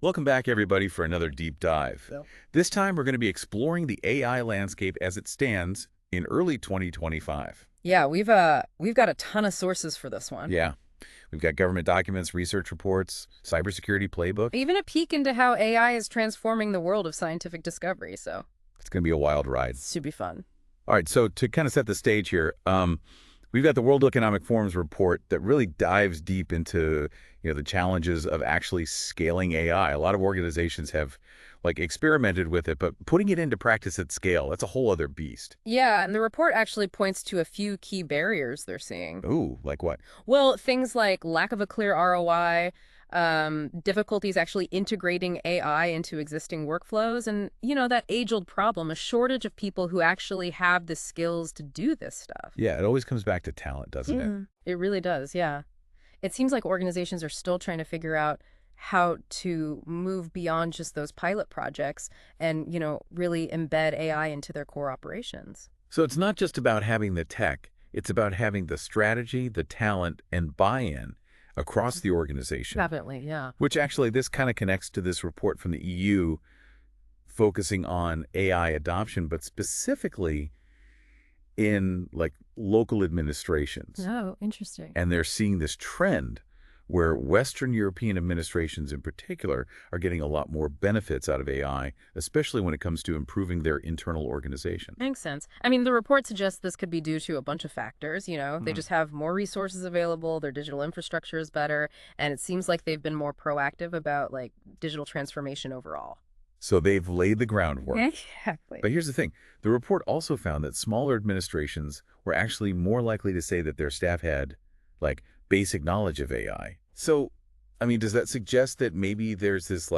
Welcome back, everybody, for another deep dive. Yep. This time, we're going to be exploring the AI landscape as it stands in early 2025. Yeah, we've got a ton of sources for this one. Yeah, we've got government documents, research reports, cybersecurity playbook. Even a peek into how AI is transforming the world of scientific discovery, so It's going to be a wild ride. it should be fun. All right, so to kind of set the stage here, we've got the World Economic Forum's report that really dives deep into the challenges of actually scaling AI. A lot of organizations have experimented with it, but putting it into practice at scale, that's a whole other beast. Yeah, and the report actually points to a few key barriers they're seeing. Ooh, like what? Well, things like lack of a clear ROI, difficulties actually integrating AI into existing workflows, and, that age-old problem, a shortage of people who actually have the skills to do this stuff. Yeah, it always comes back to talent, doesn't it? It really does, yeah. It seems like organizations are still trying to figure out how to move beyond just those pilot projects and, really embed AI into their core operations. So it's not just about having the tech, it's about having the strategy, the talent, and buy-in across the organization. Definitely, yeah. Which actually, this kind of connects to this report from the EU focusing on AI adoption, but specifically in local administrations. Oh, interesting. And they're seeing this trend where Western European administrations in particular are getting a lot more benefits out of AI, especially when it comes to improving their internal organization. Makes sense. I mean, the report suggests this could be due to a bunch of factors, They just have more resources available, their digital infrastructure is better, and it seems like they've been more proactive about, digital transformation overall. So they've laid the groundwork. Exactly. But here's the thing. The report also found that smaller administrations were actually more likely to say that their staff had, basic knowledge of AI. So, I mean, does that suggest that maybe there's this,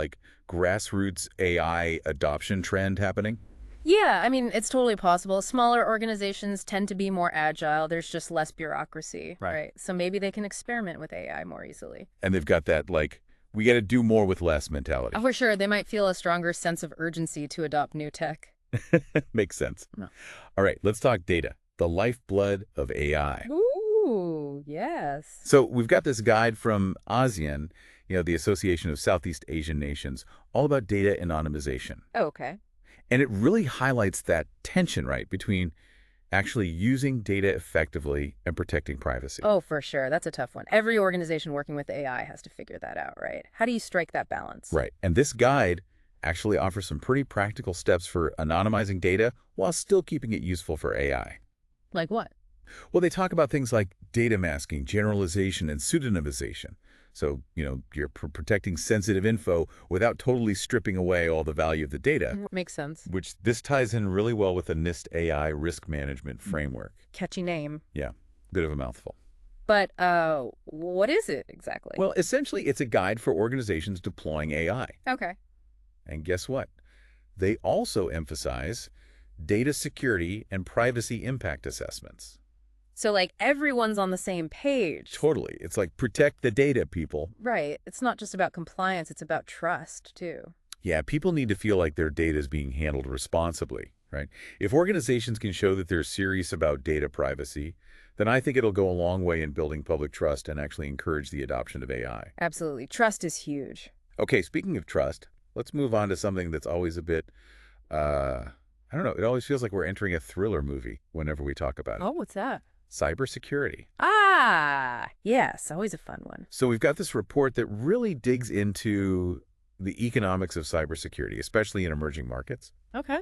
grassroots AI adoption trend happening? Yeah, I mean, it's totally possible. Smaller organizations tend to be more agile. There's just less bureaucracy, right? So maybe they can experiment with AI more easily. And they've got that, we got to do more with less mentality. Oh, for sure. They might feel a stronger sense of urgency to adopt new tech. Makes sense. No. All right, let's talk data, the lifeblood of AI. Ooh, yes. So we've got this guide from ASEAN, the Association of Southeast Asian Nations, all about data anonymization. Oh, okay. And it really highlights that tension, right, between actually using data effectively and protecting privacy. Oh, for sure. That's a tough one. Every organization working with AI has to figure that out, right? How do you strike that balance? Right. And this guide actually offers some pretty practical steps for anonymizing data while still keeping it useful for AI. Like what? Well, they talk about things like data masking, generalization, and pseudonymization. So, you're protecting sensitive info without totally stripping away all the value of the data. Makes sense. Which this ties in really well with the NIST AI risk management framework. Catchy name. Yeah, bit of a mouthful. But what is it exactly? Well, essentially, it's a guide for organizations deploying AI. Okay. And guess what? They also emphasize data security and privacy impact assessments. So, everyone's on the same page. Totally. It's like protect the data, people. Right. It's not just about compliance, it's about trust, too. Yeah, people need to feel like their data is being handled responsibly, right? If organizations can show that they're serious about data privacy, then I think it'll go a long way in building public trust and actually encourage the adoption of AI. Absolutely. Trust is huge. Okay, speaking of trust, let's move on to something that's always a bit, I don't know, it always feels like we're entering a thriller movie whenever we talk about it. Oh, what's that? Cybersecurity. Ah, yes. Always a fun one. So we've got this report that really digs into the economics of cybersecurity, especially in emerging markets. Okay.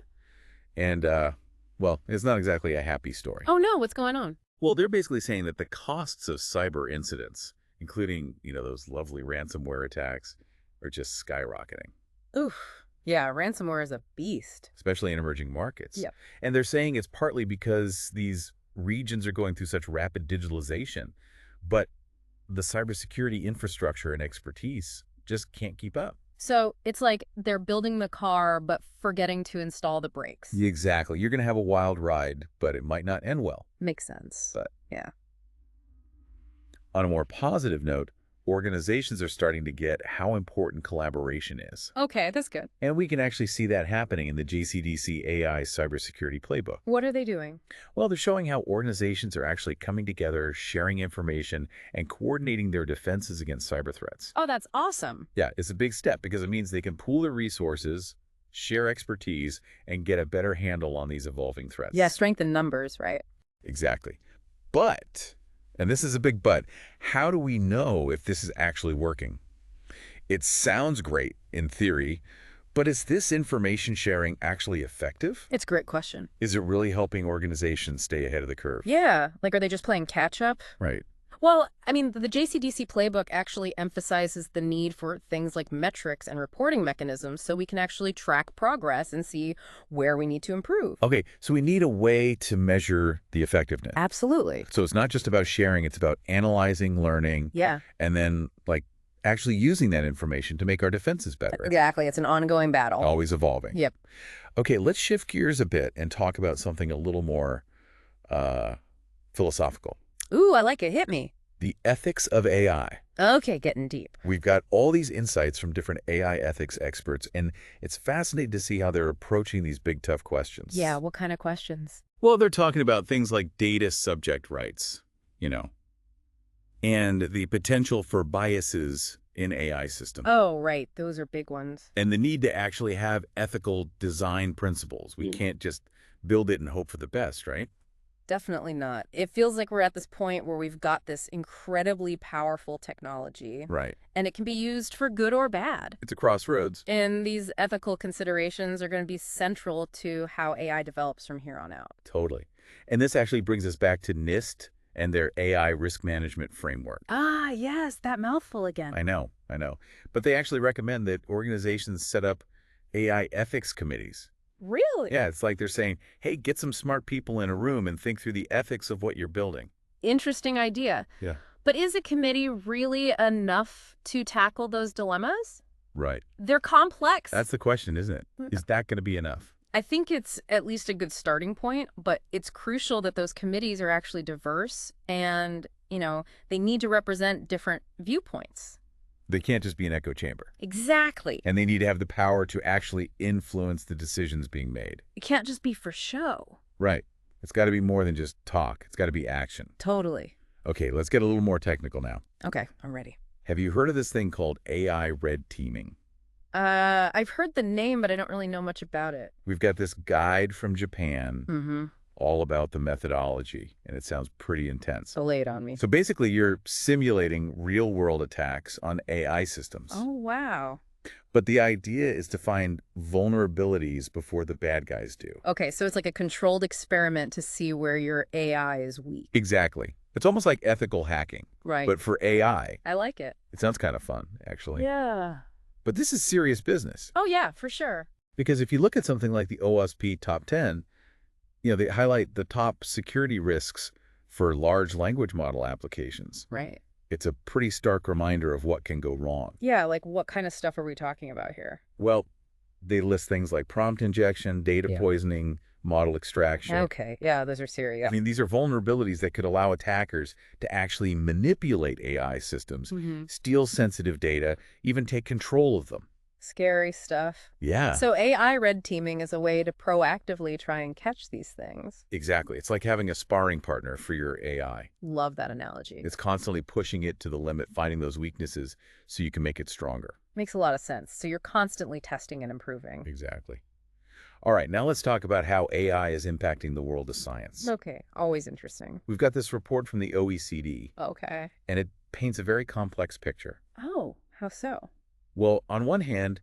And, well, it's not exactly a happy story. Oh, no. What's going on? Well, they're basically saying that the costs of cyber incidents, including, those lovely ransomware attacks, are just skyrocketing. Oof. Yeah, ransomware is a beast. Especially in emerging markets. Yep. And they're saying it's partly because these regions are going through such rapid digitalization, but the cybersecurity infrastructure and expertise just can't keep up. So it's like they're building the car, but forgetting to install the brakes. Exactly. You're going to have a wild ride, but it might not end well. Makes sense. But yeah. on a more positive note, organizations are starting to get how important collaboration is. Okay, that's good. And we can actually see that happening in the JCDC AI Cybersecurity Playbook. What are they doing? Well, they're showing how organizations are actually coming together, sharing information, and coordinating their defenses against cyber threats. Oh, that's awesome. Yeah, it's a big step because it means they can pool their resources, share expertise, and get a better handle on these evolving threats. Yeah, strength in numbers, right? Exactly. But, and this is a big but, how do we know if this is actually working? It sounds great in theory, but is this information sharing actually effective? It's a great question. Is it really helping organizations stay ahead of the curve? Yeah, like are they just playing catch up? Right. Well, I mean, the JCDC playbook actually emphasizes the need for things like metrics and reporting mechanisms so we can actually track progress and see where we need to improve. Okay, so we need a way to measure the effectiveness. Absolutely. So it's not just about sharing, it's about analyzing, learning, Yeah, and then actually using that information to make our defenses better. exactly. It's an ongoing battle. Always evolving. Yep. Okay, let's shift gears a bit and talk about something a little more philosophical. Ooh, I like it. Hit me. The ethics of AI. Okay, getting deep. We've got all these insights from different AI ethics experts, and it's fascinating to see how they're approaching these big, tough questions. Yeah, what kind of questions? Well, they're talking about things like data subject rights, and the potential for biases in AI systems. Oh, right. Those are big ones. And the need to actually have ethical design principles. We can't just build it and hope for the best, right? Definitely not. It feels like we're at this point where we've got this incredibly powerful technology, Right. and it can be used for good or bad. It's a crossroads. And these ethical considerations are going to be central to how AI develops from here on out. Totally. And this actually brings us back to NIST and their AI risk management framework. Ah, yes, that mouthful again. I know. But they actually recommend that organizations set up AI ethics committees. Really? Yeah, it's like they're saying, hey, get some smart people in a room and think through the ethics of what you're building. Interesting idea. Yeah. But is a committee really enough to tackle those dilemmas? Right. They're complex. That's the question, isn't it? Is that going to be enough? I think it's at least a good starting point, but it's crucial that those committees are actually diverse and, they need to represent different viewpoints. They can't just be an echo chamber. Exactly. And they need to have the power to actually influence the decisions being made. It can't just be for show. Right. It's got to be more than just talk. It's got to be action. Totally. Okay, let's get a little more technical now. Okay, I'm ready. Have you heard of this thing called AI red teaming? I've heard the name, but I don't really know much about it. We've got this guide from Japan Mm-hmm. all about the methodology, and it sounds pretty intense. So lay it on me. So basically, you're simulating real-world attacks on AI systems. Oh, wow. But the idea is to find vulnerabilities before the bad guys do. Okay, so it's like a controlled experiment to see where your AI is weak. Exactly. It's almost like ethical hacking, Right. but for AI. I like it. It sounds kind of fun, actually. Yeah. But this is serious business. Oh, yeah, for sure. Because if you look at something like the OSP Top 10, they highlight the top security risks for large language model applications. Right. It's a pretty stark reminder of what can go wrong. Yeah, like what kind of stuff are we talking about here? Well, they list things like prompt injection, data Yeah. poisoning, model extraction. Okay, yeah, those are serious. I mean, these are vulnerabilities that could allow attackers to actually manipulate AI systems, steal sensitive data, even take control of them. Scary stuff. Yeah, So AI red teaming is a way to proactively try and catch these things. exactly. It's like having a sparring partner for your AI. Love that analogy. It's constantly pushing it to the limit, finding those weaknesses so you can make it stronger. Makes a lot of sense. So you're constantly testing and improving. Exactly. All right, now let's talk about how AI is impacting the world of science. Okay, always interesting. We've got this report from the OECD, Okay. and it paints a very complex picture. Oh, how so? Well, on one hand,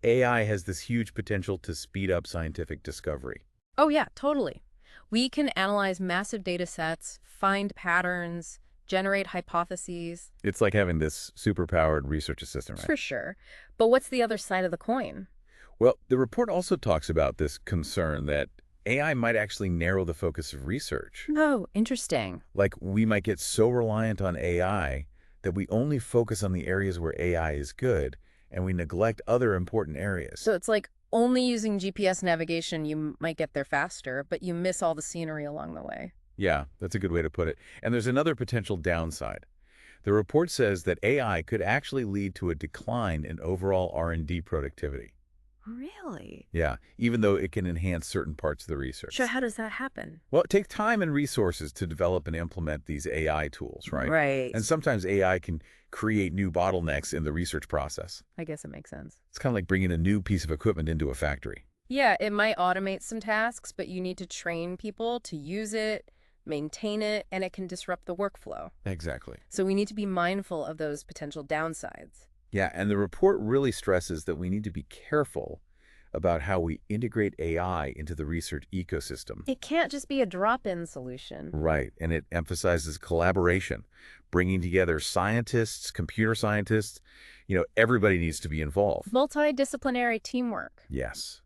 AI has this huge potential to speed up scientific discovery. Oh, yeah, totally. We can analyze massive data sets, find patterns, generate hypotheses. It's like having this superpowered research assistant, right? For sure. But what's the other side of the coin? Well, the report also talks about this concern that AI might actually narrow the focus of research. Oh, interesting. Like, we might get so reliant on AI that we only focus on the areas where AI is good, and we neglect other important areas. So it's like only using GPS navigation, you might get there faster, but you miss all the scenery along the way. Yeah, that's a good way to put it. And there's another potential downside. The report says that AI could actually lead to a decline in overall R&D productivity. Really? Yeah, even though it can enhance certain parts of the research. So how does that happen? Well, it takes time and resources to develop and implement these AI tools, right? Right. And sometimes AI can create new bottlenecks in the research process. I guess it makes sense. It's kind of like bringing a new piece of equipment into a factory. Yeah, it might automate some tasks, but you need to train people to use it, maintain it, and it can disrupt the workflow. Exactly. So we need to be mindful of those potential downsides. Yeah, and the report really stresses that we need to be careful about how we integrate AI into the research ecosystem. It can't just be a drop-in solution. Right, and it emphasizes collaboration, bringing together scientists, computer scientists. Everybody needs to be involved. Multidisciplinary teamwork. Yes.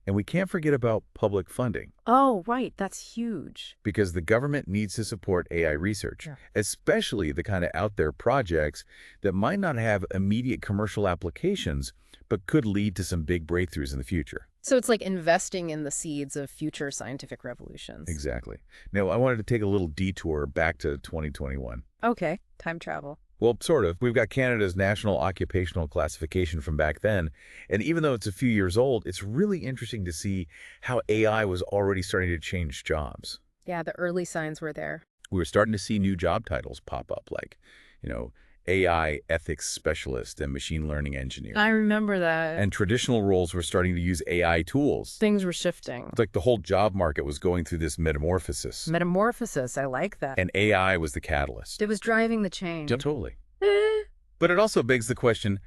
And we can't forget about public funding, Oh, right. That's huge. because the government needs to support AI research, Yeah. especially the kind of out there projects that might not have immediate commercial applications, but could lead to some big breakthroughs in the future. So it's like investing in the seeds of future scientific revolutions. Exactly. Now, I wanted to take a little detour back to 2021. Okay, time travel. Well, sort of. We've got Canada's National Occupational Classification from back then, and even though it's a few years old, it's really interesting to see how AI was already starting to change jobs. Yeah, the early signs were there. We were starting to see new job titles pop up, like, AI ethics specialist and machine learning engineer. I remember that. And traditional roles were starting to use AI tools. Things were shifting. It's like the whole job market was going through this metamorphosis, Metamorphosis, I like that. and AI was the catalyst. It was driving the change. Yeah, totally. Eh. But it also begs the question,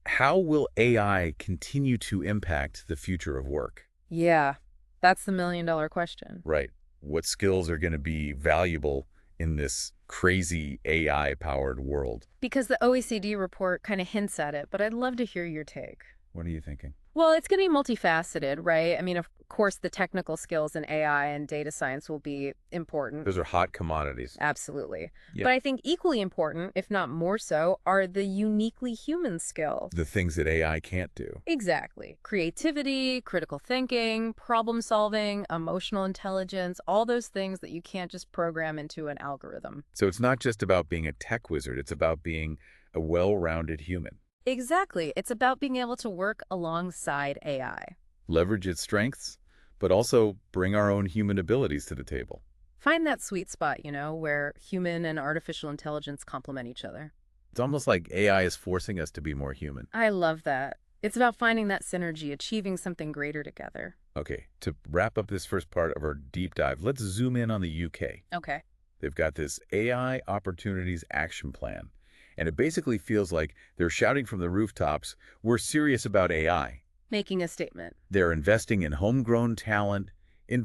how will AI continue to impact the future of work? Yeah, that's the million-dollar question. Right. What skills are going to be valuable in this crazy AI-powered world? Because the OECD report kind of hints at it, but I'd love to hear your take. What are you thinking? Well, it's going to be multifaceted, right? I mean, of course, the technical skills in AI and data science will be important. Those are hot commodities. Absolutely. Yep. But I think equally important, if not more so, are the uniquely human skills. The things that AI can't do. Exactly. Creativity, critical thinking, problem solving, emotional intelligence, all those things that you can't just program into an algorithm. So it's not just about being a tech wizard, it's about being a well-rounded human. Exactly. It's about being able to work alongside AI. Leverage its strengths, but also bring our own human abilities to the table. Find that sweet spot, where human and artificial intelligence complement each other. It's almost like AI is forcing us to be more human. I love that. It's about finding that synergy, achieving something greater together. Okay, to wrap up this first part of our deep dive, let's zoom in on the UK. Okay. They've got this AI Opportunities Action Plan, and it basically feels like they're shouting from the rooftops, we're serious about AI. Making a statement. They're investing in homegrown talent,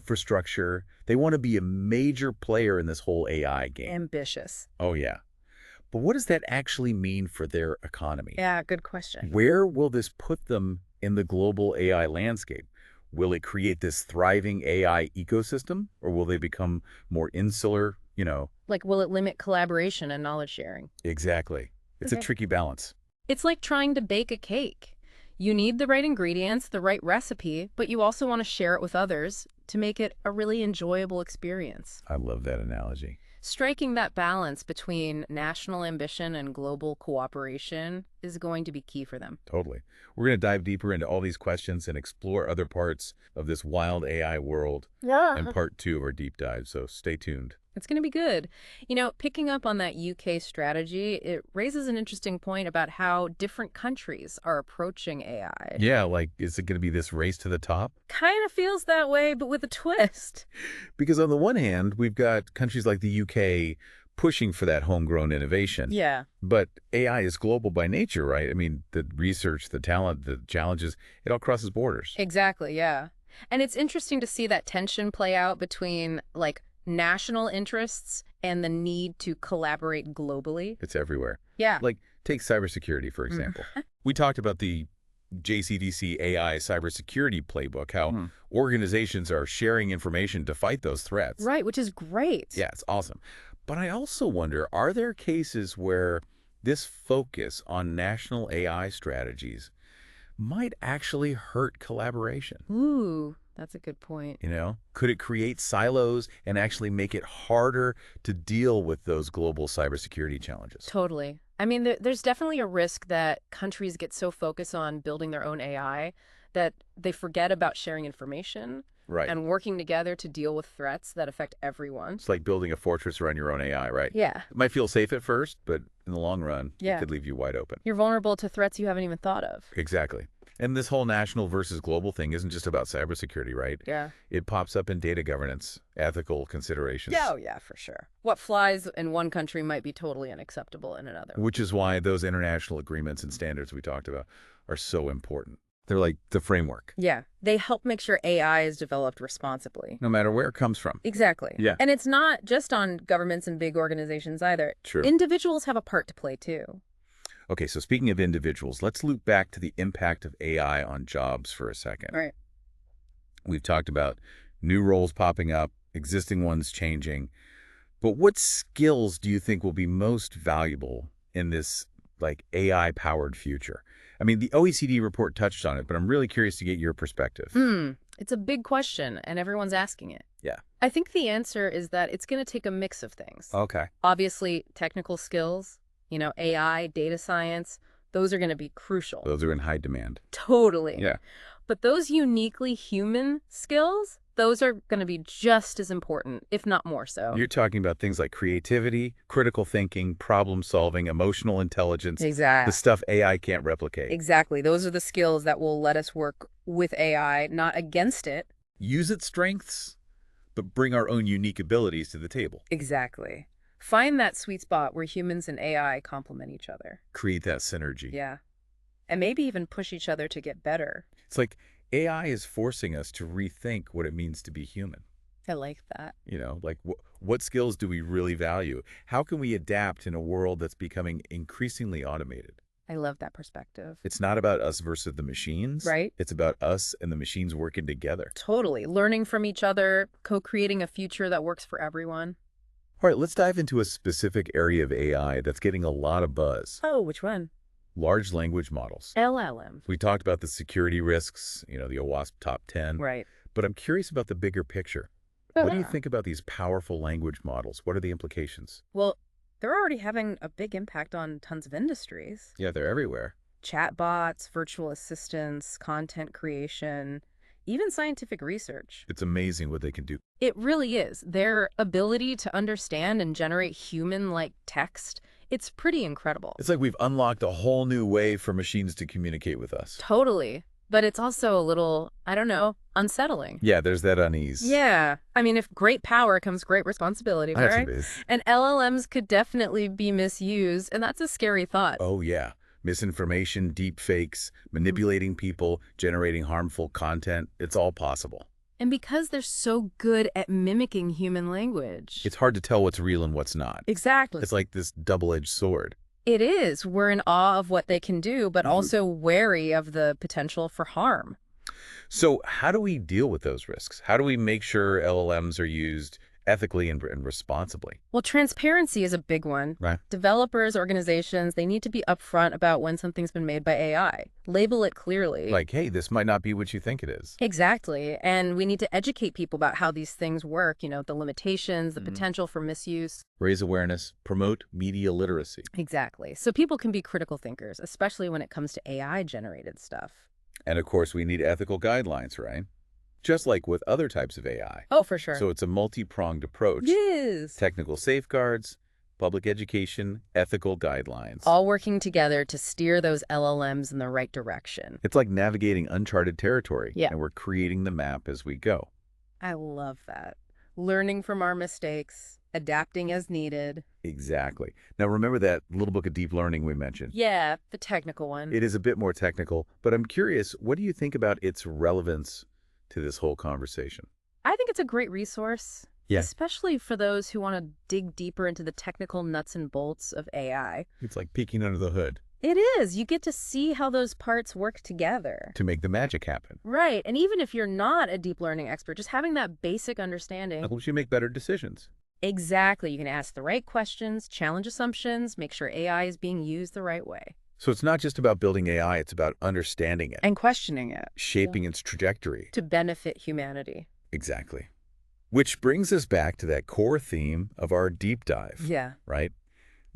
infrastructure. They want to be a major player in this whole AI game. Ambitious. Oh, yeah. But what does that actually mean for their economy? Yeah, good question. Where will this put them in the global AI landscape? Will it create this thriving AI ecosystem, or will they become more insular, Like, will it limit collaboration and knowledge sharing? Exactly. It's a Okay. tricky balance. It's like trying to bake a cake. You need the right ingredients, the right recipe, but you also want to share it with others to make it a really enjoyable experience. I love that analogy. Striking that balance between national ambition and global cooperation is going to be key for them. Totally. We're going to dive deeper into all these questions and explore other parts of this wild AI world Yeah. in part 2 of our deep dive, so stay tuned. It's going to be good. Picking up on that UK strategy, it raises an interesting point about how different countries are approaching AI. Yeah, like, is it going to be this race to the top? Kind of feels that way, but with a twist. Because on the one hand, we've got countries like the UK pushing for that homegrown innovation. Yeah. But AI is global by nature, right? I mean, the research, the talent, the challenges, it all crosses borders. Exactly, yeah. And it's interesting to see that tension play out between, national interests and the need to collaborate globally. It's everywhere. Yeah. Like, take cybersecurity, for example. We talked about the JCDC AI cybersecurity playbook, how organizations are sharing information to fight those threats. Right, which is great. Yeah, it's awesome. But I also wonder, are there cases where this focus on national AI strategies might actually hurt collaboration? Ooh, That's a good point. Could it create silos and actually make it harder to deal with those global cybersecurity challenges? Totally. I mean, there's definitely a risk that countries get so focused on building their own AI that they forget about sharing information Right. and working together to deal with threats that affect everyone. It's like building a fortress around your own AI, right? Yeah. It might feel safe at first, but in the long run, it Yeah. could leave you wide open. You're vulnerable to threats you haven't even thought of. Exactly. And this whole national versus global thing isn't just about cybersecurity, right? Yeah. It pops up in data governance, ethical considerations. Yeah, oh yeah, for sure. What flies in one country might be totally unacceptable in another. Which is why those international agreements and standards we talked about are so important. They're like the framework, Yeah, they help make sure AI is developed responsibly. no matter where it comes from. Exactly. Yeah. And it's not just on governments and big organizations either. True. Individuals have a part to play too. Okay, so speaking of individuals, let's loop back to the impact of AI on jobs for a second. Right. We've talked about new roles popping up, existing ones changing. But what skills do you think will be most valuable in this AI-powered future? I mean, the OECD report touched on it, but I'm really curious to get your perspective. It's a big question, and everyone's asking it. Yeah. I think the answer is that it's going to take a mix of things. Okay. Obviously, technical skills, AI, data science, those are going to be crucial. Those are in high demand. Totally. Yeah. But those uniquely human skills, those are going to be just as important, if not more so. You're talking about things like creativity, critical thinking, problem solving, emotional intelligence, Exactly. the stuff AI can't replicate. Exactly. Those are the skills that will let us work with AI, not against it. Use its strengths, but bring our own unique abilities to the table. Exactly. Find that sweet spot where humans and AI complement each other. Create that synergy. Yeah. And maybe even push each other to get better. It's like AI is forcing us to rethink what it means to be human. I like that. What skills do we really value? How can we adapt in a world that's becoming increasingly automated? I love that perspective. It's not about us versus the machines. Right. It's about us and the machines working together. Totally. Learning from each other, co-creating a future that works for everyone. All right, let's dive into a specific area of AI that's getting a lot of buzz. Oh, which one? Large language models. LLM. We talked about the security risks, the OWASP top 10. Right. But I'm curious about the bigger picture. What do you think about these powerful language models? What are the implications? Well, they're already having a big impact on tons of industries. Yeah, they're everywhere. Chatbots, virtual assistants, content creation, even scientific research. It's amazing what they can do. It really is. Their ability to understand and generate human-like text, it's pretty incredible. It's like we've unlocked a whole new way for machines to communicate with us. Totally. But it's also a little, I don't know, unsettling. Yeah, there's that unease. Yeah. I mean, if great power comes great responsibility, That's right? what it is. And LLMs could definitely be misused, and that's a scary thought. Oh, yeah. Misinformation, deep fakes, manipulating people, generating harmful content. It's all possible. And because they're so good at mimicking human language. It's hard to tell what's real and what's not. Exactly. It's like this double-edged sword. It is. We're in awe of what they can do, but also wary of the potential for harm. So how do we deal with those risks? How do we make sure LLMs are used ethically and responsibly? Well, transparency is a big one. Right. Developers, organizations, they need to be upfront about when something's been made by AI. Label it clearly. Like, hey, this might not be what you think it is. Exactly. And we need to educate people about how these things work, the limitations, the potential for misuse. Raise awareness, promote media literacy. Exactly. So people can be critical thinkers, especially when it comes to AI-generated stuff. And of course, we need ethical guidelines, right? Just like with other types of AI. Oh, for sure. So it's a multi-pronged approach. Yes. Technical safeguards, public education, ethical guidelines. All working together to steer those LLMs in the right direction. It's like navigating uncharted territory. Yeah. And we're creating the map as we go. I love that. Learning from our mistakes, adapting as needed. Exactly. Now, remember that little book of deep learning we mentioned? Yeah, the technical one. It is a bit more technical, but I'm curious, what do you think about its relevance to this whole conversation? I think it's a great resource. Yeah. Especially for those who want to dig deeper into the technical nuts and bolts of AI. It's like peeking under the hood. It is. You get to see how those parts work together. To make the magic happen. Right. And even if you're not a deep learning expert, just having that basic understanding. That helps you make better decisions. Exactly. You can ask the right questions, challenge assumptions, make sure AI is being used the right way. So it's not just about building AI, it's about understanding it, And questioning it. Yeah. shaping its trajectory. To benefit humanity. Exactly. Which brings us back to that core theme of our deep dive, Yeah. right?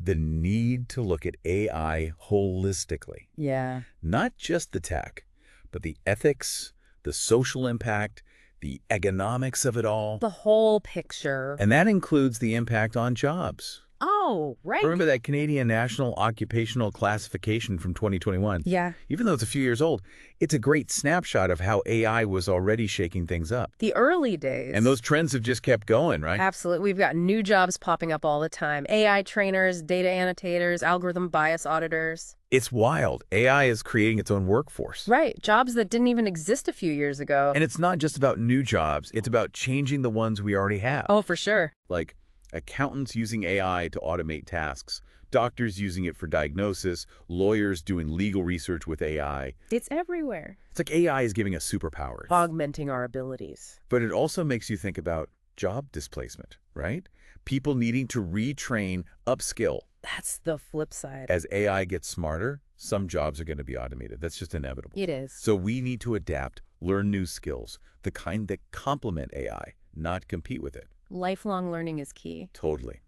The need to look at AI holistically. Yeah. Not just the tech, but the ethics, the social impact, the economics of it all. The whole picture. And that includes the impact on jobs. Oh, right. Remember that Canadian National Occupational Classification from 2021? Yeah. Even though it's a few years old, it's a great snapshot of how AI was already shaking things up. The early days. And those trends have just kept going, right? Absolutely. We've got new jobs popping up all the time. AI trainers, data annotators, algorithm bias auditors. It's wild. AI is creating its own workforce. Right. Jobs that didn't even exist a few years ago. And it's not just about new jobs. It's about changing the ones we already have. Oh, for sure. Like accountants using AI to automate tasks, doctors using it for diagnosis, lawyers doing legal research with AI. It's everywhere. It's like AI is giving us superpowers. Augmenting our abilities. But it also makes you think about job displacement, right? People needing to retrain, upskill. That's the flip side. As AI gets smarter, some jobs are going to be automated. That's just inevitable. It is. So we need to adapt, learn new skills, the kind that complement AI, not compete with it. Lifelong learning is key. Totally.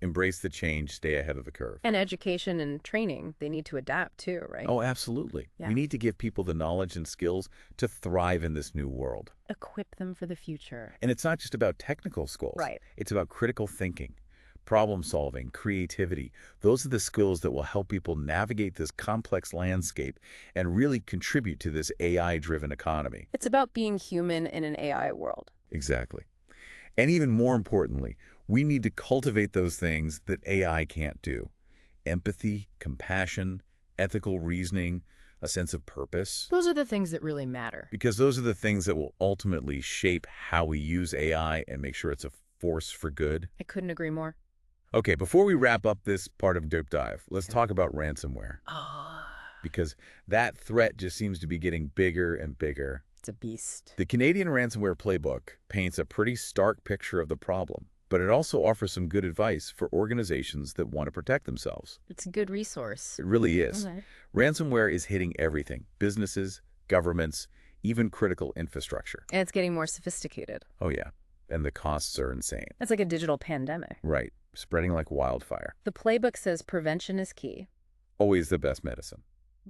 Embrace the change, stay ahead of the curve. And education and training, they need to adapt too, right? Oh, absolutely. Yeah. We need to give people the knowledge and skills to thrive in this new world. Equip them for the future. And it's not just about technical skills. Right. It's about critical thinking, problem solving, creativity. Those are the skills that will help people navigate this complex landscape and really contribute to this AI-driven economy. It's about being human in an AI world. Exactly. And even more importantly, we need to cultivate those things that AI can't do. Empathy, compassion, ethical reasoning, a sense of purpose. Those are the things that really matter. Because those are the things that will ultimately shape how we use AI and make sure it's a force for good. I couldn't agree more. Okay, before we wrap up this part of Deep Dive, let's talk about ransomware. Oh, Because that threat just seems to be getting bigger and bigger. it's a beast. The Canadian Ransomware Playbook paints a pretty stark picture of the problem, but it also offers some good advice for organizations that want to protect themselves. It's a good resource. It really is. Okay. Ransomware is hitting everything: businesses, governments, even critical infrastructure. And it's getting more sophisticated. Oh yeah, and the costs are insane. It's like a digital pandemic. Right, spreading like wildfire. The playbook says prevention is key, Always the best medicine.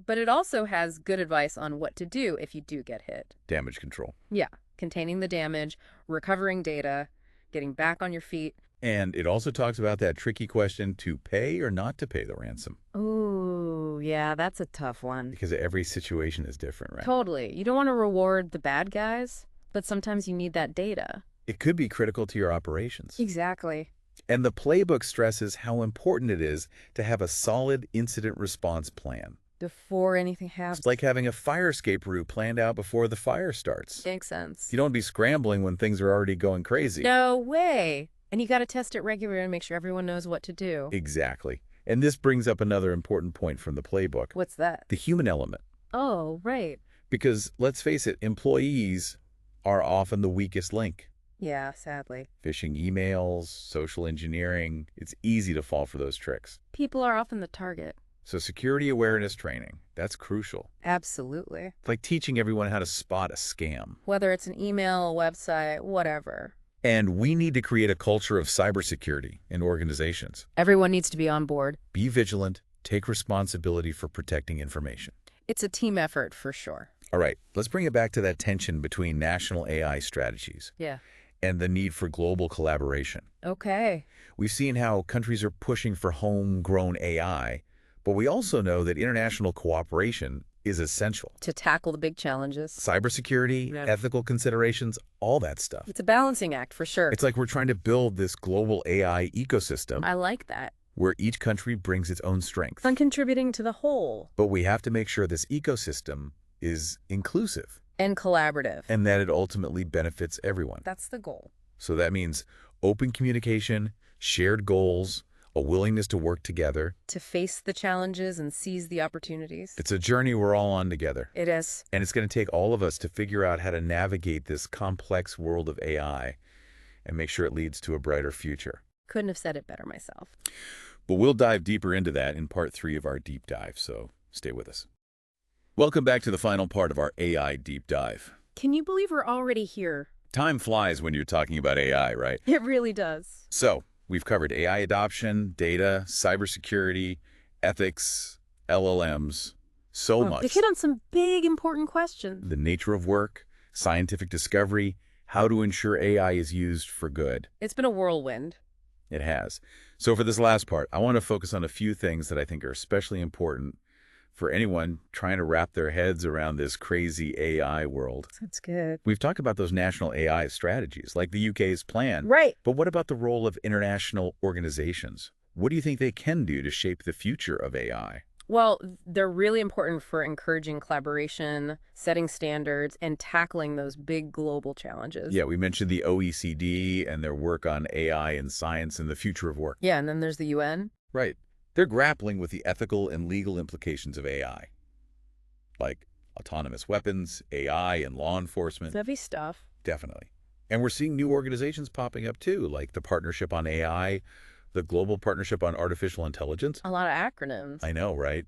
but it also has good advice on what to do if you do get hit. Damage control. Yeah, containing the damage, recovering data, getting back on your feet. And it also talks about that tricky question to pay or not to pay the ransom. Ooh, yeah, that's a tough one. Because every situation is different, right? Totally. You don't want to reward the bad guys, but sometimes you need that data. It could be critical to your operations. Exactly. And the playbook stresses how important it is to have a solid incident response plan. Before anything happens. It's like having a fire escape route planned out before the fire starts. Makes sense. You don't be scrambling when things are already going crazy. No way. And you got to test it regularly and make sure everyone knows what to do. Exactly. And this brings up another important point from the playbook. What's that? The human element. Oh, right. Because let's face it, employees are often the weakest link. Yeah, sadly. Phishing emails, social engineering, it's easy to fall for those tricks. People are often the target. So security awareness training, that's crucial. Absolutely. It's like teaching everyone how to spot a scam. Whether it's an email, a website, whatever. And we need to create a culture of cybersecurity in organizations. Everyone needs to be on board. Be vigilant, take responsibility for protecting information. It's a team effort for sure. All right, let's bring it back to that tension between national AI strategies Yeah. and the need for global collaboration. Okay. We've seen how countries are pushing for homegrown AI, but we also know that international cooperation is essential. To tackle the big challenges. Cybersecurity, Yeah. ethical considerations, all that stuff. It's a balancing act for sure. It's like we're trying to build this global AI ecosystem I like that. where each country brings its own strengths. Fun contributing to the whole. But we have to make sure this ecosystem is inclusive And collaborative. and that it ultimately benefits everyone. That's the goal. So that means open communication, shared goals, a willingness to work together. To face the challenges and seize the opportunities. It's a journey we're all on together. It is. And it's going to take all of us to figure out how to navigate this complex world of AI and make sure it leads to a brighter future. Couldn't have said it better myself. But we'll dive deeper into that in part 3 of our deep dive, so Stay with us. Welcome back to the final part of our AI deep dive. Can you believe we're already here? Time flies when you're talking about AI, right? It really does. So, we've covered AI adoption, data, cybersecurity, ethics, LLMs, so They much. hit on some big, important questions. The nature of work, scientific discovery, how to ensure AI is used for good. It's been a whirlwind. It has. So for this last part, I want to focus on a few things that I think are especially important for anyone trying to wrap their heads around this crazy AI world. That's good. We've talked about those national AI strategies, like the UK's plan. Right. But what about the role of international organizations? What do you think they can do to shape the future of AI? Well, they're really important for encouraging collaboration, setting standards, and tackling those big global challenges. Yeah, we mentioned the OECD and their work on AI and science and the future of work. Yeah, and then there's the UN. Right. They're grappling with the ethical and legal implications of AI, like autonomous weapons, AI, and law enforcement. Heavy stuff. Definitely. And we're seeing new organizations popping up too, like the Partnership on AI, the Global Partnership on Artificial Intelligence. A lot of acronyms. I know, right?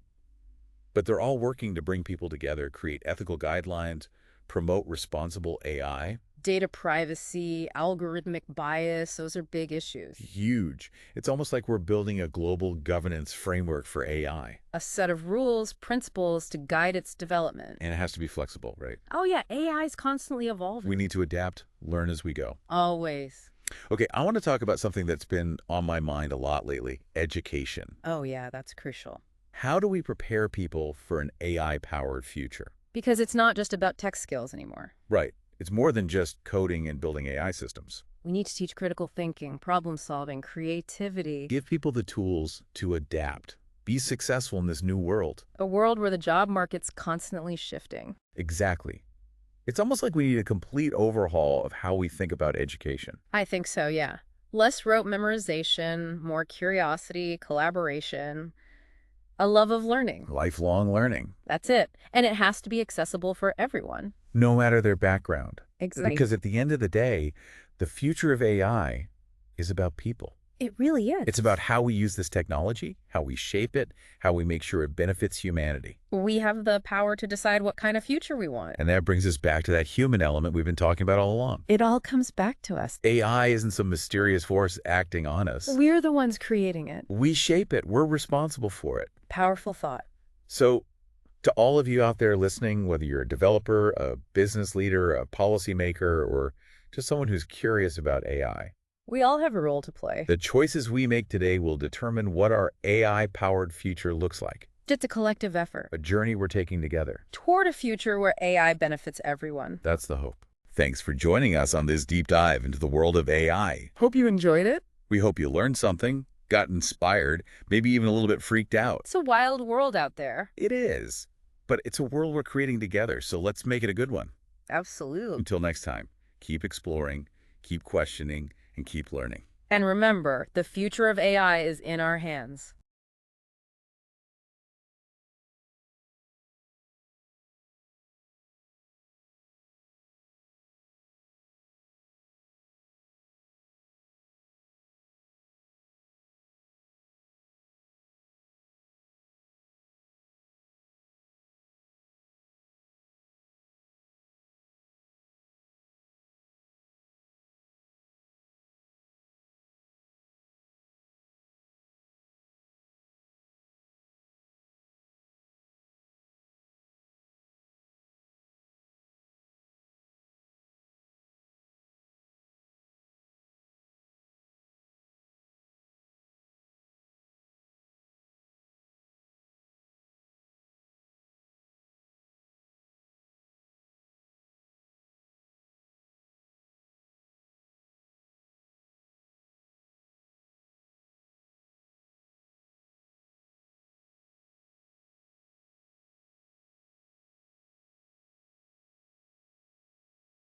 But they're all working to bring people together, create ethical guidelines, promote responsible AI. Data privacy, algorithmic bias, those are big issues. Huge. It's almost like we're building a global governance framework for AI. A set of rules, principles to guide its development. And it has to be flexible, right? Oh yeah, AI is constantly evolving. We need to adapt, learn as we go. Always. Okay, I want to talk about something that's been on my mind a lot lately, education. Oh yeah, that's crucial. How do we prepare people for an AI-powered future? Because it's not just about tech skills anymore. Right. It's more than just coding and building AI systems. We need to teach critical thinking, problem solving, creativity. Give people the tools to adapt, be successful in this new world. A world where the job market's constantly shifting. Exactly. It's almost like we need a complete overhaul of how we think about education. I think so, yeah. Less rote memorization, more curiosity, collaboration, a love of learning. Lifelong learning. That's it. And it has to be accessible for everyone. No matter their background. Exactly. Because at the end of the day, the future of AI is about people. It really is. It's about how we use this technology, how we shape it, how we make sure it benefits humanity. We have the power to decide what kind of future we want. And that brings us back to that human element we've been talking about all along. It all comes back to us. AI isn't some mysterious force acting on us. We're the ones creating it. We shape it. We're responsible for it. Powerful thought. So, to all of you out there listening, whether you're a developer, a business leader, a policymaker, or just someone who's curious about AI, We all have a role to play. the choices we make today will determine what our AI-powered future looks like. It's a collective effort A journey we're taking together. toward a future where AI benefits everyone. That's the hope. Thanks for joining us on this deep dive into the world of AI. Hope you enjoyed it. We hope you learned something, got inspired, maybe even a little bit freaked out. It's a wild world out there. It is. But it's a world we're creating together, so let's make it a good one. Absolutely. Until next time, keep exploring, keep questioning, and keep learning. And remember, the future of AI is in our hands.